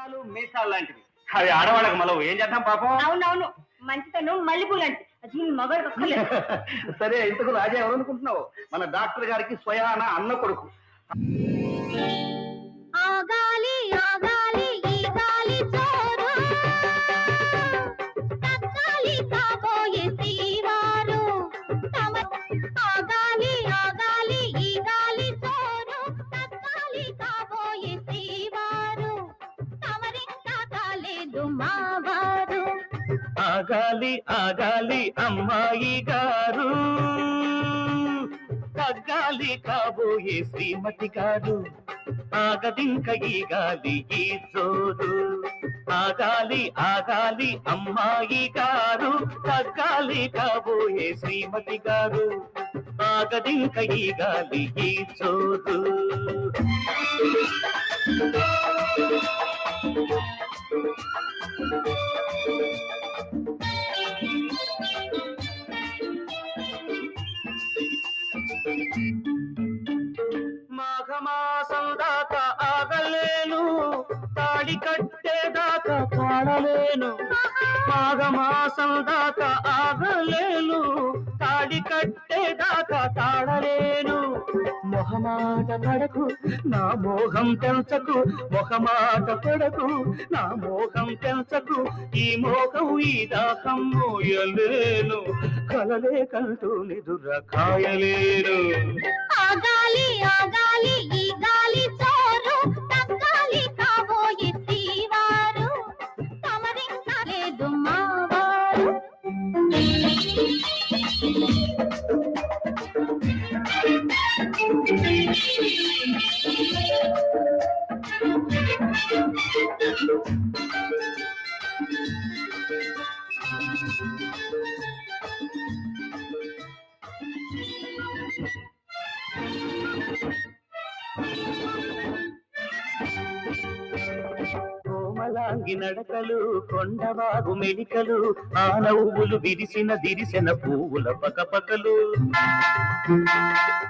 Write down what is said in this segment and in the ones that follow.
గడ్డాలు మీసాలు లాంటివి అవి ఆడవాళ్ళకి మనం ఏం చేద్దాం పాపం. అవునవును, మంచితనం మల్లెపూ లాంటి అది మగవాడు ఒక్కలేదు. సరే, ఇంతకు రాజా ఎవరు అనుకుంటున్నావు? మన డాక్టర్ గారికి స్వయాన అన్న కొడుకు. ఆగాలి ఆగాలి ఈ గాలి చోరు, తగ్గాలి కాబోయే శ్రీవారు ఆగాలి ఆగాలి ఈ గాలి చోరు, తగ్గాలి కాబోయే శ్రీవారు తమరింకా కాలేదు మావారు. ఆగాలి ఆగాలి అమ్మాయి గారు, తగ్గాలి కాబోయే శ్రీమతి గారు, ఆగదింక ఈ గాలి ఈ జోరు. ఆగాలి ఆగాలి అమ్మాయి గారు, తగ్గాలి కాబోయే శ్రీమతి గారు, ఆగదింక ఈ గాలి ఈ జోరు. మాఘమాసం దాకా ఆగలేను, తాళి కట్టేదాకా తాళలేను. మాఘమాసం దాకా ఆగలేను, తాళి కట్టేదాకా తాళలేను. మొహమాట పడకు నా మోహం పెంచకు, మొహమాట పడకు నా మోహం పెంచకు, ఈ మోహం ఈ దాహం మోయలేను, కలలే కంటూ నిదుర కాయలేను. ఆగాలి ఆగాలి ఈ గాలి చోరు, తగ్గాలి కాబోయే శ్రీవారు తమరింకా లేదు మావారు. కోమలాంగి నడకలు, కొండవాగు మెలికలు, ఆ నవ్వులు విరిసిన పువ్వుల పకపకలు.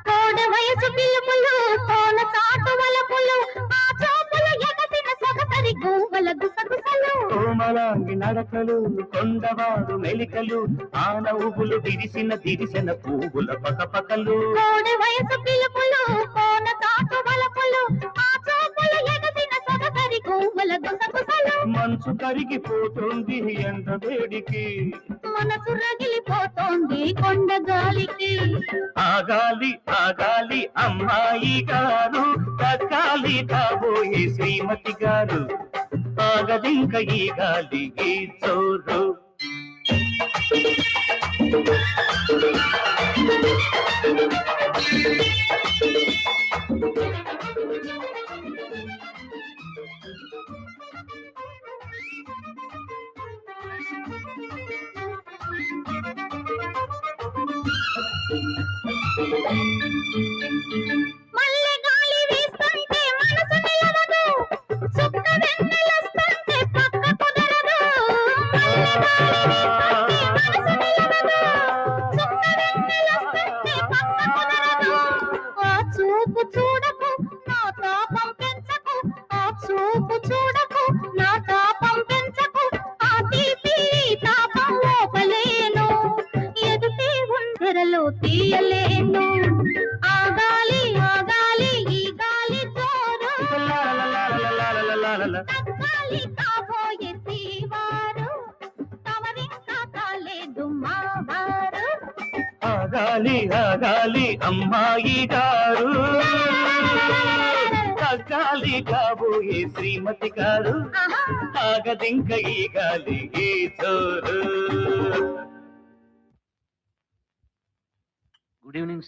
కోడ వయసు పిలుపులు, కోన చాటు వలపులు, ఆ చూపులు ఎగసిన సొగసరి గువ్వల గుసగుసలు. కోమలాంగి నడకలు, కొండవాగు మెలికలు, ఆ నవ్వులు విరిసిన పువ్వుల పకపకలు. కోడ వయసు పిలుపులు, కోన చాటు వలపులు, ఆ చూపులు ఎగసిన సొగసరి గువ్వల గుసగుసలు. మనసు కరిగిపోతుంది ఎంత వేడికి, మనసు రగిలిపోతోంది కొండ గాలికి. ఆగాలి ఆగాలి అమ్మాయి గారు, తగ్గాలి కాబోయే శ్రీమతి గారు, ఆగదింక ఈ గాలి ఈ చోరు. మల్లె గాలి వీస్తుంటే మనసు నిలవదు, చుక్క వెన్నెలొస్తుంటే పక్క కుదరదు. మల్లె గాలి వీస్తుంటే మనసు నిలవదు, చుక్క వెన్నెలొస్తుంటే పక్క కుదరదు. ఆ చూపు చూడకు నా తాపం పెంచకు, ఆ చూపు చూడకు నా తాపం పెంచకు, ఆ తీపి తాపం లోపలేను, ఎదుటే ఉందరలో తీయలేను. ఆగాలి ఆగాలి ఈ గాలి చోరు, తగ్గాలి కాబోయే శ్రీవారు తమరింకా కాలేదు మావారు. ఆగాలి ఆగాలి అమ్మాయి గారు, తగ్గాలి కాబోయే శ్రీమతి గారు, ఆహా. ఆగదింక ఈ గాలి ఈ చోరు. Good evening